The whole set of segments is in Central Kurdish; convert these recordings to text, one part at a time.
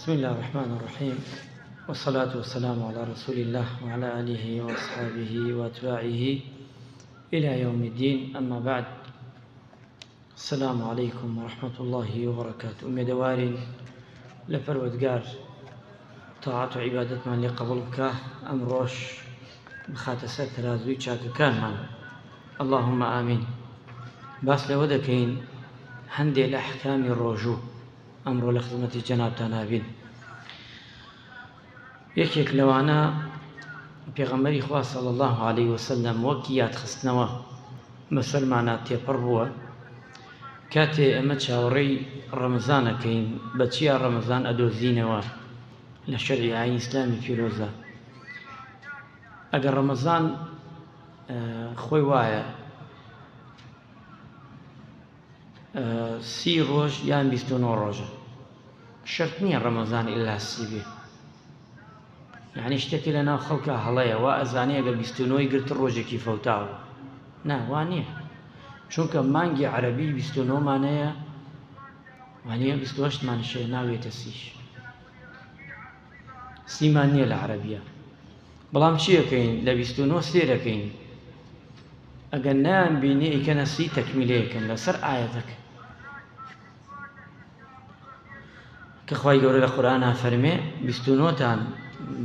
بسم الله الرحمن الرحيم، والصلاة والسلام على رسول الله وعلى آله وأصحابه وأتباعه إلى يوم الدين. أما بعد، السلام عليكم ورحمة الله وبركاته. أمدوار لپروردگار طاعت و عبادتمان لێ قبول بکە. ئەمڕۆش بخاتە سەر تەرازووی چاکەکانمان. اللهم آمین. باس لەوە دەکەین هەندێک لە ئەحکامی ڕۆژوو ئەمڕۆ لە خزمەتی جەنابتان هابین. یەکێک لەوانە پێغەمبەری خوا صلی الله علیه وسلم وەک یادخستنەوە مسلمانە تێپەڕ بووە کاتێ ئەمە چاوەڕێی ڕەمەزانەکەین بە چیا ڕەمەزان ئەدۆزینەوە لە شەرعی ئاینی ئیسلامی پیرۆزە. ئەگەر ڕەمەزان خۆی وایە 30 ڕۆژ یان 29 ڕۆژە، شەرت نییە ڕەمەزان ئیلا 30 بێ. یعنی شتێکی لە ناو خەڵکە هەڵەیە وا ئەزانێ ئەگەر 29 گرت ڕۆژێکی فەوتاوە. نا، وا نییە، چونکە مانگی عەرەبی 29 مانەیە، وانەیە 28 مانشەیە، ناوێتە 30 مان نییە لە عەرەبیە. بەڵام چی ئەکەین؟ لە 29 سێرەکەین، ئەگەر نایان بینێ ئیکەنە 30 تەکمیلەیەکەن لەسەر ئایەتەکە کە خوای گەورە لە قورئانە فەرمێ 29 تان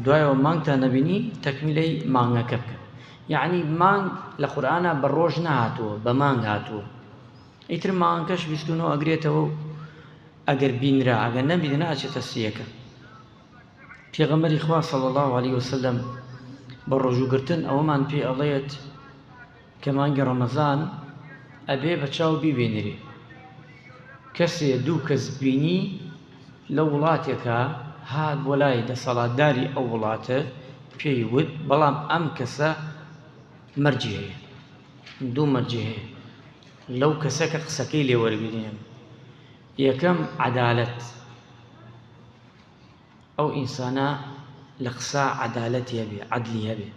دوایەوە مانگتان نەبینی تەکمیلەی مانگەکە بکەن. یعنی مانگ لە قورئانە بە ڕۆژ نەهاتووە، بە مانگ هاتووە. ئیتر مانگەکەش 29 ئەگرێتەوە و ئەگەر بینرا، ئەگەر نەبینرا ئەچێتە 30ەکە. پێغەمبەری خوا صلی الله علیه وسلم بە ڕۆژوگرتن ئەوەمان پێ ئەڵێت کە مانگی ڕەمەزان ئەبێ بە چاو بیبینرێ. کەسێ دوو کەس بینی لە وڵاتێکە هات بۆ لای دەسەڵاتداری ئەو وڵاتە پێی وت، بەڵام ئەم کەسە مەرجی هەیە، دوو مەرجی هەیە لەو کەسەکە قسەکەی لێ وەربگرین. یەکەم عەدالەت، ئەو ئینسانە لە قسە عەدالەتی هەبێ، عەدلی هەبێ.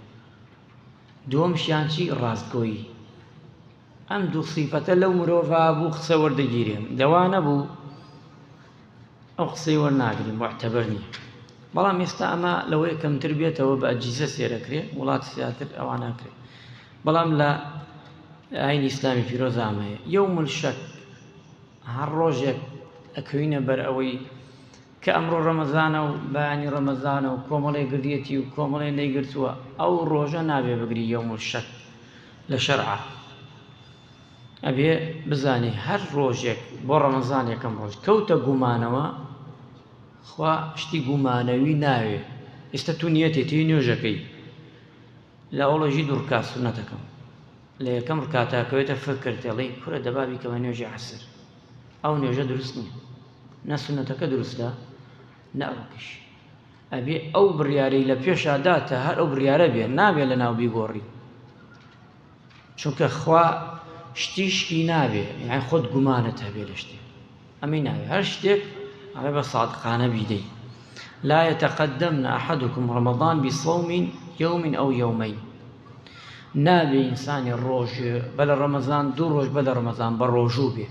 دووەمشیان چی؟ ڕاستگۆیی. ئەم دوو سیفەتە لەو مرۆڤە بوو قسە وەردەگیرێن، لەوا نەبوو ئەو قسەی وەرناگرین، موعتەبەر نییە. بەڵام ئێستا ئەمە لەوەی کەمتر بێتەوە بە ئەجیزە سێرەکرێ، وڵات زیاتر ئەوان ناکرێ. بەڵام لە ئاینی ئیسلامی پیرۆز ئامەیە یەوم الشەک، هەر ڕۆژێک ئەکەوینە بەر ئەوەی کە ئەمڕۆ ڕەمەزانە و بەیانی ڕەمەزانە و کۆمەڵێ گردیەتی و کۆمەڵێ نەیگرتووە، ئەو ڕۆژە نابێ بگری یەوم الشەک لە شەرعە. ئەبێ بزانێ هەر ڕۆژێک بۆ ڕەمەزان یەکەم ڕۆژ کەوتە گومانەوە، خوا شتی گومانەوی ناوێ. ئێستا تو نیەتێتی نوێژەکەی لە ئەوڵەژی دوورکات سونەتەکەم لە یەکەم ڕکاتاکەوێتە فکر دەڵێ کورە دەبابی کەمە نوێژی عەسر، ئەو نوێژە دروست نییە، نە سونەتەکە دروستە نە ئەوکەش. ئەبێ ئەو بڕیارەی لە پێشاداتە هەر ئەو بڕیارە بێ، نابێ لە ناو بیگۆڕی، چونکە خوا شتیشکی نابێ، یعنی خۆت گومانت هەبێ لە شتێک، ئەمەی نابێ. هەر شتێک ئەڵێ بە سادقانە بیدەی. لا يتقدمن أحدكم رمضان بصوم يوم أو يومين. نابێ ئینسانی ڕۆژ بەلە ڕەمەزان، دوو ڕۆژ بەلە ڕەمەزان بە ڕۆژوو بێ،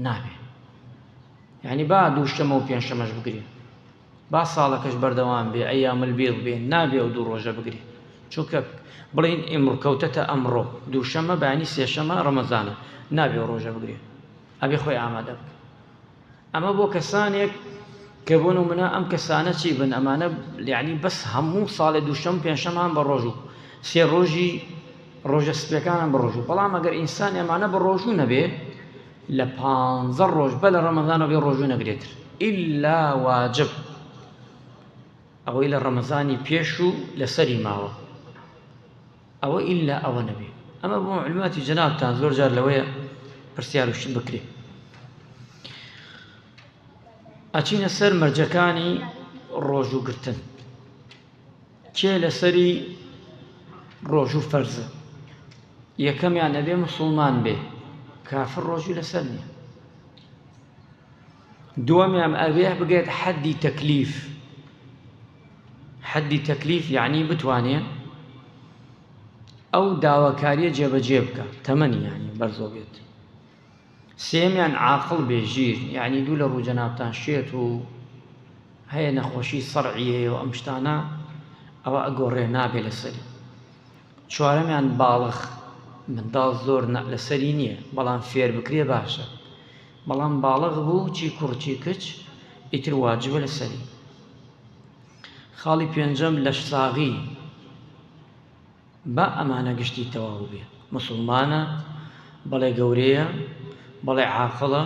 نابێ. یعنی با دووشەمە و پێنجشەمەش بگرێ، با ساڵەکەش بەردەوام بێ، ئەیام البیض بێ، نابێ ئەو دوو ڕۆژە بگرێ. چونکە بڵین ئیمڕۆ کەوتەتە ئەمڕۆ، دووشەمە بەیانی سێشەمە ڕەمەزانە، نابێ ئەو ڕۆژە بگرێ، ئەبێ خۆی ئامادە بکە. ئەمە بۆ کەسانێک کە بۆ نمونە ئەم کەسانە چی بن، ئەمانە یعنی بەس هەموو ساڵێ دووشەم و پێنجشەمان بە ڕۆژوو، سێ ڕۆژی ڕۆژە سپیەکانان بە ڕۆژوو. بەڵام ئەگەر ئینسان ئەمانە بە ڕۆژوو نەبێ، لە 15 ڕۆژ بە لە ڕەمەزانەوە بێ ڕۆژوو نەگرێتر، ئیلا واجب ئەوەی لە ڕەمەزانی پێش و لەسەری ماوە، ئەوە ئیلا ئەوە نەبێ. ئەمە بۆ معلوماتی جەنابتان زۆر جار لەوەیە پرسیار وشت بکرێ. ئەچینە سەر مەرجەکانی ڕۆژوگرتن. کێ لەسەری ڕۆژوو فەرزە؟ یەکەمیان ئەبێ موسڵمان بێ، کافر ڕۆژوی لەسەر نییە. دووەمیان ئەبێ بگێت حەدی تەکلیف. حەدی تەکلیف یعنی بتوانێ ئەو داواکاریە جێبەجێ بکە، تەمەنی یعنی بەرزۆ بێت. سێمیان عاقڵ بێ، ژیر، یعنی دوو لە ڕوو جەنابتان شێت و هەیە نەخۆشی سەرعی هەیە و ئەم شتانە ئەوە ئەگۆڕێ نابێ لەسەری. چوارەمیان باڵغ، منداڵ زۆر لەسەری نییە بەڵام فێر بکرێ باشە، بەڵام باڵغ بوو چی کوڕ چی کچ ئیتر واجبە لەسەری. خاڵی پێنجەم لەش ساغی بە ئەمانە گشتی تەواو بێ، موسڵمانە، بەڵێ گەورەیە، بەڵێ عاقڵە،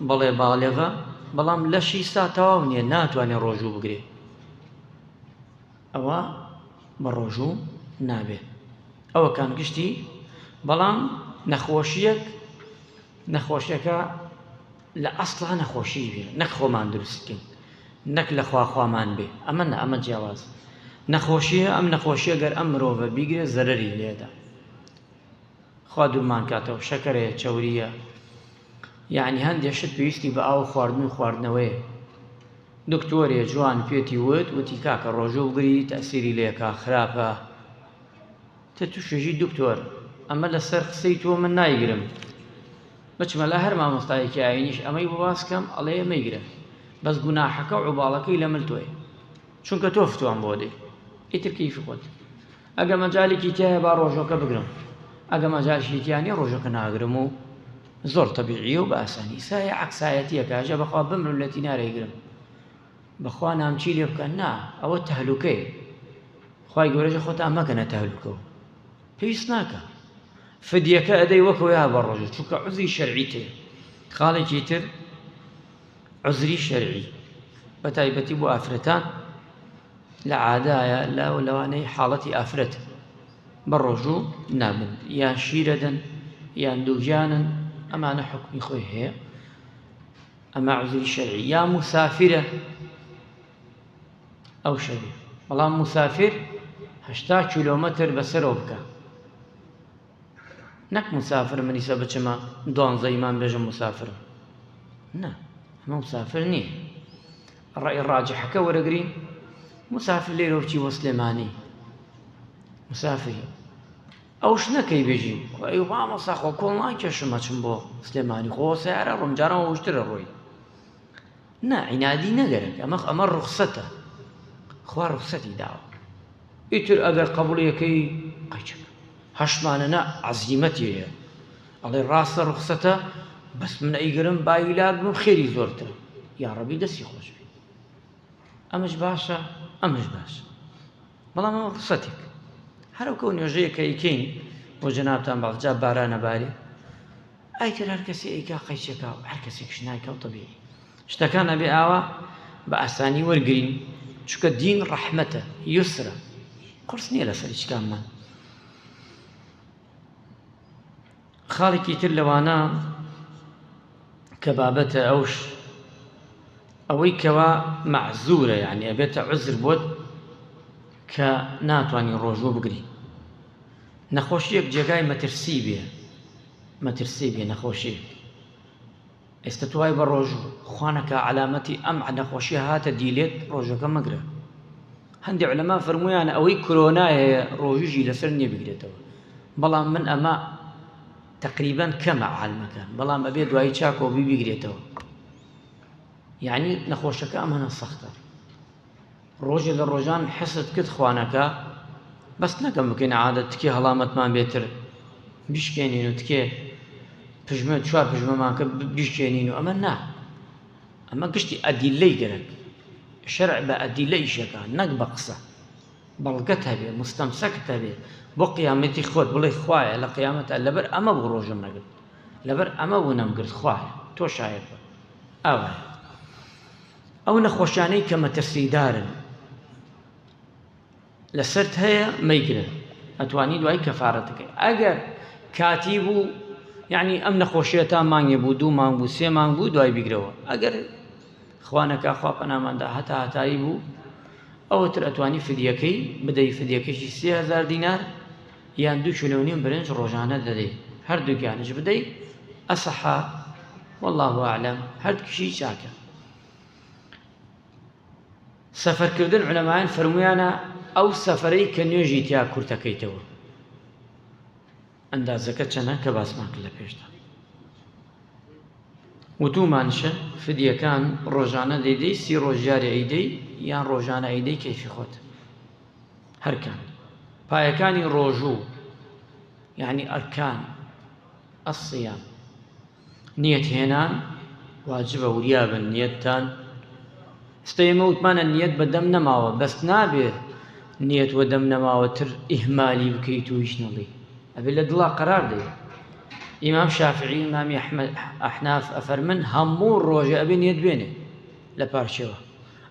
بەڵێ باڵێغە، بەڵام لەشی سا تەواو نییە، ناتوانێت ڕۆژوو بگرێ، ئەوە بە ڕۆژوو نابێت. ئەوە کان گشتی. بەڵام نەخۆشیەکە لە ئەسڵا نەخۆشی بێ، نەک خۆمان دروستکەین، نەک لە خوامان بێ، ئەمە نە، ئەمە جیاواز. نەخۆشیە، ئەم نەخۆشیە گەر ئەم مرۆڤە بیگرێ زەرەری لێدا، خوا دوورمان کاتەوە، شەکەرەیە، چەوریە، یعنی هەندێک شت پێویستی بە ئاو خواردن و خواردنەوەیە. دکتۆرێ جوان پێتی وتی کاکە ڕۆژوو بگری تەسیری لێکا خراپە، تووشێژی دکتۆر ئەمە لەسەر قسەی تۆ من نایگرم، بچمە لە هەر مامۆستایەکی ئاینیش ئەمەی بۆ باسکەم ئەڵێ مەیگرە، بەس گوناحەکە و عوباڵەکەی لە ملتۆیە، چونکە تۆ فتوان بۆ دەی، ئیتر کەیفی خۆت. ئەگە مەجالێکی تایە با ڕۆژەکە بگرم، ئەگە مەجالشی تیانێ ڕۆژەکە ناگرم و زۆر تەبیعیە و بە ئاسانی. سایە عەکسایەتیە کاژە بەخوا بمرم لە تینارەیگرم، بەخوا نامچی لێ بکەن، نا، ئەوە تەهلوکەیە، خوای گەورەی خۆتان مەکەنە تەهلوکەوە، پێویست ناکە. فدیەکە ئەدەی وەکەوە یا بە ڕۆژە، چونکە عوزری شەرعی تێ. خاڵێکی تر عوزری شەرعی بە تایبەتی بۆ ئافرەتان لە عادایە لەوانەی حاڵەتی ئافرەت بە ڕۆژوو نابن، یان شیرەدەن یان دووگیانن، ئەمانە حکمی خۆی هەیە، ئەمە عوزری شەرعی. یا موسافرە ئەو شەوی، بەڵام موسافر 80 کیلۆمەتر بەسەرەوە بکە، نەک مسافر منیسە بچمە 12 مان بێژم مسافرم، نا، ئەمە مسافر نییە. ڕای ڕاجحەکە وەرەگرین، مسافر لێرە بچی بۆ سلێمانی، مسافری ئەوش نەکەی بێژی ئەی مامۆستا خۆ کۆڵ ناکێشم ئەچم بۆ سلێمانی، خۆ سیارە ڕۆم جارەوە وشترە ڕۆی، نا، عینادی نەگەرێک، ئەمە ڕوخسەتە، خوا ڕوخسەتی داوە. ئیتر ئەگەر قبوڵیەکەی قەیچک هەشمانە نا، عەزیمەتی هەیە، ئەڵێ ڕاستە ڕوخسەتە، بەس من ئەیگرم باویلات بم خێری زۆرترە، یا ڕەبی دەستی خۆش بێ، ئەمەش باشە، ئەمەش باشە، بەڵام ئەمە ڕوخسەتێک. هەروکە و نوێژەیە کە ئەیکەین بۆ جەنابتان بەڵجا بارانە بارێ، ئایتر هەر کەسی ئەیکا قەیچێکا، هەر کەسێکش نایکە و تەبیعی. شتەکان ئەبێ ئاوا بە ئاسانی وەرگرین، چونکە دین ڕەحمەتە، یوسرە، قورس نییە لەسەر هیچ کاممان. خاڵێکی تر لەوانە کە بابەتە ئەوەی کەوا مەعزوورە، یعنی ئەبێتە عوزر بۆت کە ناتوانین ڕۆژوو بگری. نەخۆشیەک جێگای مەترسی بێ نەخۆشیەک، ئێستا توای بە ڕۆژوو خوانەکە علامەتی ئەم نەخۆشیە هاتە دیلێت، ڕۆژەکە مەگرە. هەندێک عولەما فەرموویانە ئەوەی کۆرۆنایە ڕۆژوژی لەسەر نییە بگرێتەوە، بەڵام من ئەمە تقریباً کەمە عالمەکان، بەڵام ئەبێ دوایی چاکۆ بیگرێتەوە، یعنی نەخۆشەکە ئەمەنە سەختە. ڕۆژێ لە ڕۆژان حەست کرد خوانەکە، بەس نەکەم بکەین عادەت تکێ هەڵامەتمان بێتر بیشکێنین و تکێ پژمە 4 پژمەمان کرد بیشکێنین و ئەمە نا، ئەمە گشتی ئەدیلەی گەرەک، شەرع بە ئەدیلە ئیشەکە، نەک بە قسە، بەڵگەت هەبێ، مستەمسەکت هەبێ، بۆ قیامەتی خۆت بڵێ خوایە لە قیامەتە لەبەر ئەمە بوو ڕۆژم نەگرت، لەبەر ئەمە بوو نەمگرت، خوایە تۆ شایەت بە ئەوایە. ئەو نەخۆشانەی کە مەترسیدارن لەسەرت هەیە مەیگرە، ئەتوانی دوای کەفارەتەکەی. ئەگەر کاتی بوو، یعنی ئەم نەخۆشیە تا مانگێ بوو، 2 مانگ بوو، 3 مانگ بوو، دوای بیگرەوە. ئەگەر خوانەکە خوا پەناماندا هەتایی بوو، ئەوەتر ئەتوانی فدیەکەی بدەی، فدیەکەشی 3000 دینار یان 2.5 کیلۆ برنج ڕۆژانە دەدەی، هەردووکیانش بدەی، ئەسەحا والله ئەعلەم، هەردووکیشی چاکە. سەفەرکردن عولەمایان فەرموویانە ئەو سەفەرەی کە نوێژی تیا کورتەکەیتەوە، ئەندازەکە چەندە کە باسمان کرد لە پێشدا. وتومانشە فدیەکان ڕۆژانە دەیدەی 30 ڕۆژ جارێ ئەیدەی یان ڕۆژانە ئەیدەی کەیفی خۆت هەرکان پایەکانی ڕۆژوو یعنی ئەرکان الصیام نیەت هێنان واجبە وریابن نیەتتان ئێستا ئێمە وتمانە نیەت بەدەم نەماوە بەس نابێ نیەت وە دەم نەماوەتر ئیهمالی بکەیت و هیچ نەڵی ئەبێ لە دڵا قەرار دێ ئیمام شافعی ئیمامی ئەحناف ئەفەرمن هەموو ڕۆژێ ئەبێ نیەت بێنێ لە پارچەوە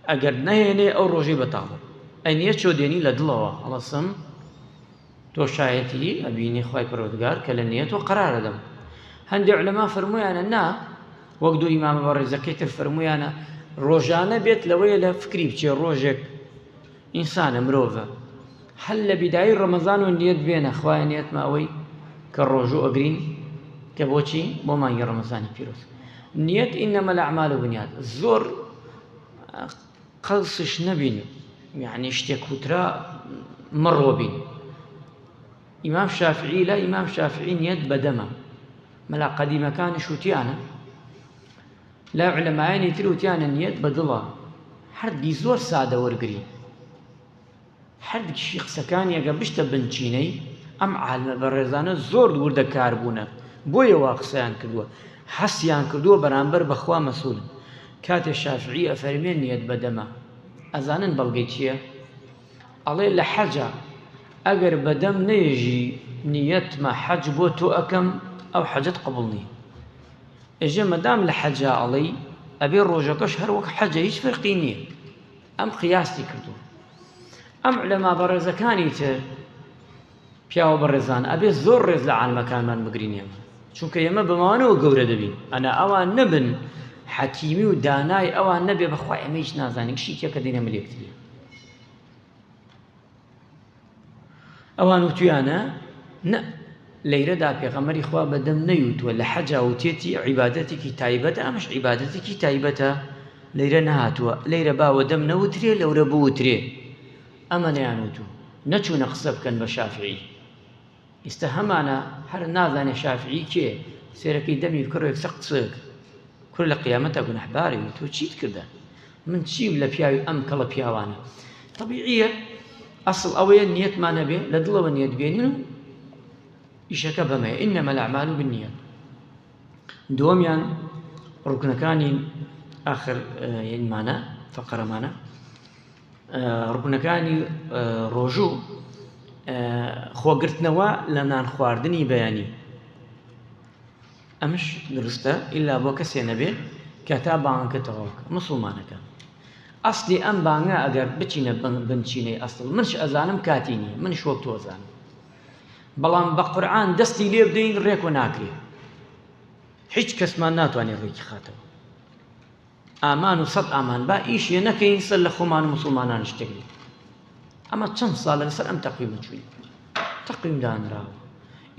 ئەگەر نەهێنێ ئەو ڕۆژەی بەتاڵە ئەی نیەت چۆ دێنی لە دڵەوە هەڵەسم تۆ شایەتی ئەبینی خوای پەروەردگار کە لە نیەتەوە قەرارە دەم هەندێک عولەما فەرموویانە نا وەک دوو ئیمامە بەڕێزەکەی تر فەرموویانە ڕۆژانە بێت لەوەیە لە فکری بچێ ڕۆژێک ئینسانە مرۆڤە هەل لە بیدایی ڕەمەزان و نیەت بێنە خوایە نیەتمە ئەوەی کە ڕۆژوو ئەگرین کە بۆچی بۆ مانگی ڕەمەزانی پیرۆز نیەت ئینەمە الأعمال بالنیات زۆر قەڵسش نەبین یعنی شتێک وترا مەڕۆ بین ئیمام شافعی لا ئیمام شافعی نیەت بەدەمە مەلا قەدیمەکانیش وتیانە لا علەمایانی تر وتیانە نیەت بەدڵە هەردی زۆر سادە وەرگری هەردیشی قسەکانی ئەگە بشتە بنچینەی ئەم عالمە بەڕێزانە زۆر وردە کار بوونە بۆیە وا قسەیان کردووە حەسیان کردووە بەرامبەر بەخوا مەسوولن کاتێ شافعی ئەفەرمێن نیەت بەدەمە ئەزانن بەڵگەی چییە ئەڵێ لە حەجە ئەگەر بەدەم نەیەژی نیەتمە حەج بۆ تۆ ئەکەم ئەو حەجەت قبوڵ نییە ئێژێ مەدام لە حەجا ئەڵێی ئەبێ ڕۆژەکەش هەر وەک حەجە هیچ فەرقی نییە ئەم قیاستی کردووە ئەم عولەما بەڕێزەکانی تر پیاوە بەڕێزان ئەبێ زۆر ڕێز لە عالمەکانمان بگرین ئێمە چونکە ئێمە بەمانەوە گەورە دەبین ئەنا ئەوان نەبن حەکیمی و دانای ئەوان نەبێ بەخوا ئێمە هیچ نازانین کشی تێکە دێنە ملێکتریە ئەوان وتویانە نە لەیرەدا پێغەمبەری خوا بەدەم نەیوتووە لە حەجا وتێتی عیبادەتێکی تایبەتە ئەمەش عیبادەتێکی تایبەتە لەیرە نەهاتووە لەیرە باوە دەم نەوترێ لەورە بوترێ ئەمە نەیانوتوو نەچوونە قسە بکەن بە شافعی ئێستا هەمانە هەر نازانێ شافعی کێ سێرەکەی دەمی بکڕێ قسە قسەک کورد لە قیامەتە گونەحباری تۆ چیت کردە من چیم لە پیاوی ئەم کەڵە پیاوانە طەبیعیە ئەسڵ ئەوەیە نیەتمانە بێ لە دڵەوە نیەت بێنین و ئیشەکە بەمەیە ئینەمە الأعمال بالنیات دووەمیان ڕوکنەکانی ئاخر یعنیمانە فەقەرەمانە ڕوکنەکانی ڕۆژوو خۆگرتنەوە لە نان خواردنی بەیانی ئەمش دروستە ئیلا بۆ کەسێ نەبێ کە تا بانگەکەتەوە مسڵمانەکە ئەسلی ئەم بانگە ئەگەر بچینە بنچینەی ئەسڵ منش ئەزانم کاتی نییە منش وەک تۆ ئەزانم بەڵام بە قورئان دەستی لێ بدەین ڕێک و ناکرێ هیچ کەسمان ناتوانێت ڕێکی خاتەوە ئامان و سەد ئامان با ئیشیە نەکەین سەر لە خۆمان و مسڵمانان شتێکی ئەمە چەند ساڵە لەسەر ئەم تەقویمە چووین تەقویم دانراوە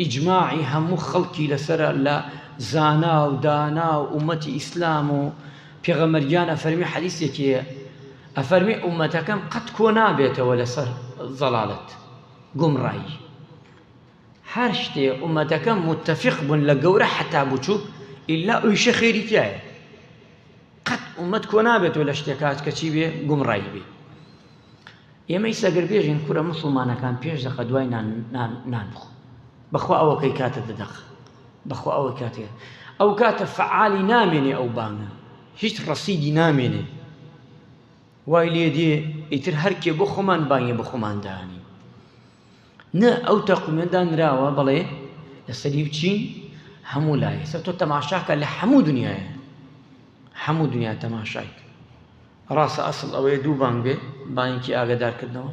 ئیجماعی هەموو خەڵکی لەسەرە لە زانا و دانا و ئومەتی ئیسلام و پێغەمبەریان ئەفەرمی حەدیثێکیە ئەفەرمی ئومەتەکەم قەت کۆ نابێتەوە لەسەر زەڵالەت گومڕایی هەر شتێ ئومەتەکەم متتەفیق بوون لە گەورە حەتا بچووک ئیلا ئەویشە خێری تایە قەت ئومەت کۆ نابێتەوە لە شتێکات کە چی بێ گومڕایی بێ ئێمەی سەگەر بێژین کورە مسڵمانەکان پێش دەخە دوای نان بخۆ بەخوا ئەوەکەی کاتە دەدەخ بەخوا ئەوە کاتێ ئەو کاتە فعالی نامێنێ ئەو بانگە هیچ ڕەسیدی نامێنێ وای لێ دێ ئیتر هەرکێ بۆ خۆمان بانگێ بۆ خۆمان دانی نە ئەو تەقویمەدا نراوە بەڵێ لەسەری بچین هەموو لایە سەر تۆ تەماشاکە لە هەموو دنیایە هەموو دنیا تەماشای ڕاستە ئەسڵ ئەوەیە دوو بانگ بێ بانگێکی ئاگادارکردنەوە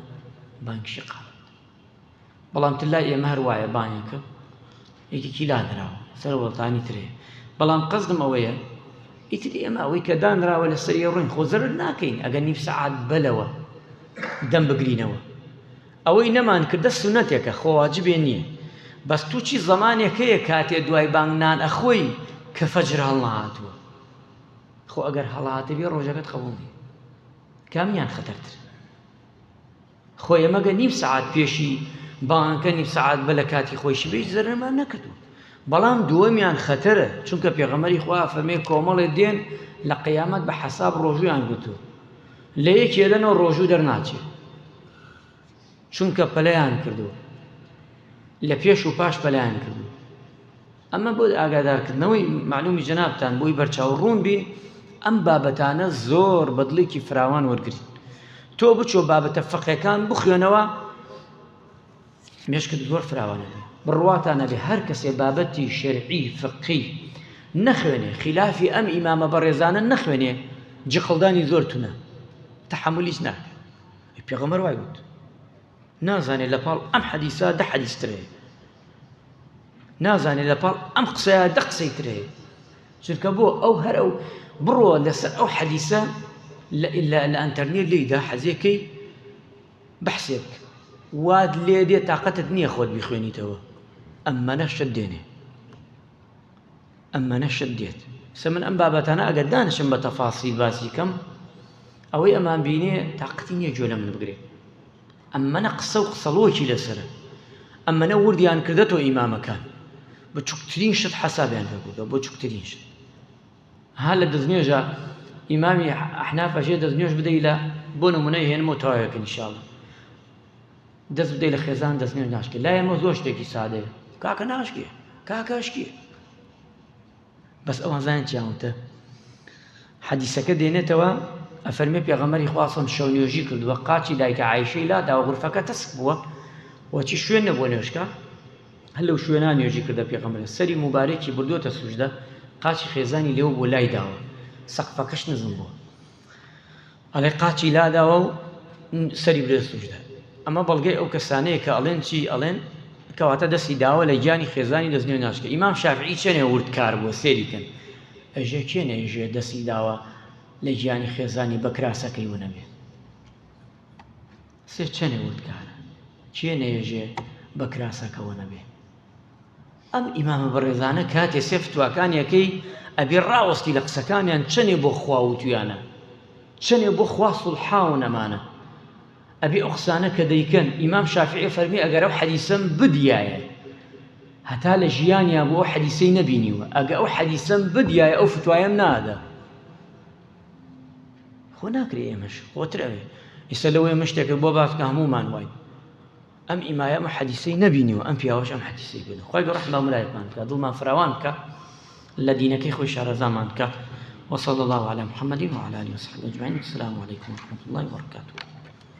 بانگیشی قامەت بەڵام تلای ئێمە هەر وایە بانگێکە یەکێکی لانراوە سەر وەڵتانی ترێ بەڵام قەزدم ئەوەیە ئیتر ئێمە ئەوەی کە دانراوە لەسەری ڕووین خۆ زەرر ناکەین ئەگەر نیو سەعات بەلەوە دەم بگرینەوە ئەوەی نەمان کردە سونەتێکە خۆ واجبێ نییە بەس تووچی زەمانێک هەیە کاتێ دوای بانگ نان ئەخۆی کە فەجر هەڵنەهاتووە خۆ ئەگەر هەڵهاتە بێ ڕۆژەکەت قەبوڵ نییە کامیان خەتەرتر خۆ ئێمەگە نیو سەعات پێشی بانگەکە نیو سەعات بە لە کاتی خۆیشی بێ زەرمان نەکردووە بەڵام دووەمیان خەتەرە چونکە پێغەمبەری خوا فەرمێ کۆمەڵێ دێن لە قیامەت بە حەساب ڕۆژویان گوتو لە یەکێ دەنەوە ڕۆژوو دەرناچێت چونکە پەلەیان کردو لە پێش و پاش پەلەیان کردو ئەمە بۆ ئاگادارکردنەوەی معلومی جەنابتان بۆی بەرچاوڕوون بین ئەم بابەتانە زۆر بەدڵێکی فراوان وەرگرت تۆ بچۆ بابەتە فقهەکان بخوێنەوە مێشکت زۆر فراوانە بێ بڕواتانە بێ هەر کەسێ بابەتی شەرعی فقهی نەخوێنێ خلافی ئەم ئیمامە بەڕێزانە نەخوێنێ جقڵدانی زۆر تونە تەحملیش ناکە پێغەمبەر وای گوت نازانێ لە پاڵ ئەم حەدیسە دە حەدیس ترێ نازانێ لە پاڵ ئەم قسەیە دە قسەی ترێ چونکە بۆ ئەو هەر ئەو بڕۆ لەسەر ئەو حەدیسە لە ئەنتەرنێت لێیدا حەزێکەی بەحسێک واد لێ دێ تااقەتت نییە خۆت بیخوێنیتەوە ئەممەە شت دێنێ ئەممەە شت دێت سە من ئەم بابەتانە ئەگەر دانشم بە تەفاسیل باسی کەم ئەوەی ئەمان بینێ تااقەتی نییە گوێ لە من بگرێ ئەممەە قسە و قسەڵۆکی لەسرە ئەممەە وردیان کردەتەوە ئیمامەکان بە چوکترین شت حەسابیان پێکردەوە بۆ چوکترین شت ها لە دەستنوێژە ئیمامی ئەحناف ئەژێ دەستنوێژ بدەی لە بۆ نمونەی هێنمەوە تەواوێکن ئینشاڵڵا دەست بدەی لە خێزان دەستنوێژ ناشکێ لای ئەمە زۆر شتێکی سادەیە کاکە ناشکێ کاکەشکێ بەس ئەوان زانن چیاوتە حەدیسەکە دێنێتەوە ئەفەرمێ پێغەمبەری خوا سەڵ شەو نوێژی کردووە قاچی دایکە عایشەی لاداوە غورفەکە تەسک بووە وەچی شوێن نەبووە نوێژکە هەر لەو شوێنە نوێژی کردە پێغەمبەر سەری موبارێکی بردووەتە سوژدە قاچی خێزانی لێو بۆ لای داوە سەقفەکەش نزم بووە ئەڵێ قاچی لاداوە و سەری برێ سوژدە ئەمە بەڵگەی ئەو کەسانەیە کە ئەڵێن چی ئەڵێن کەواتە دەستی داوە لە گیانی خێزانی دەستنوێ ناشکە ئیمام شافعی چێنێ وردکار بووە سێریکەن ئەژێ کێنێ ئێژێ دەستی داوە لە گیانی خێزانی بە کراسەکەی ونەبێ سێ چەنێ وردکارە کێنێ ئێژێ بە کراسەکەەوە نەبێ ئەم ئیمامە بەڕێزانە کاتێ سێ فتواکانیەکەی ئەبێ ڕاوەستی لە قسەکانیان چەنێ بۆ خوا وتویانە چەنێ بۆ خوا سوڵحاو نەمانە ئەبێ ئەو قسانە کە دەیکەن ئیمام شافعی فەرمی ئەگەر ئەو حەدیسەم بدیایە هەتا لە ژیانیا بۆ ئەو حەدیسەی نەبینیوە ئەگە ئەو حەدیسەم بدیایە ئەو فتوایم نادا خۆ ناکرێ ئێمەش خۆتر ئەوێ ئێستا لەوەی ئێمە شتێکە بۆ باسکە هەمومان وای ئەم ئیمایە ئەمە حەدیسەی نەبینیوە ئەم پیاوەش ئەم حەدیسەی بێنە خۆی گەڕەحم بە ملایەکمان بکە دڵمان فراوان بکە لە دینەکەی خۆی شارەزامان بکە وصلى الله على محمد وعلى آله وصحبه أجمعين السلام عليكم ورحمة الله وبركاته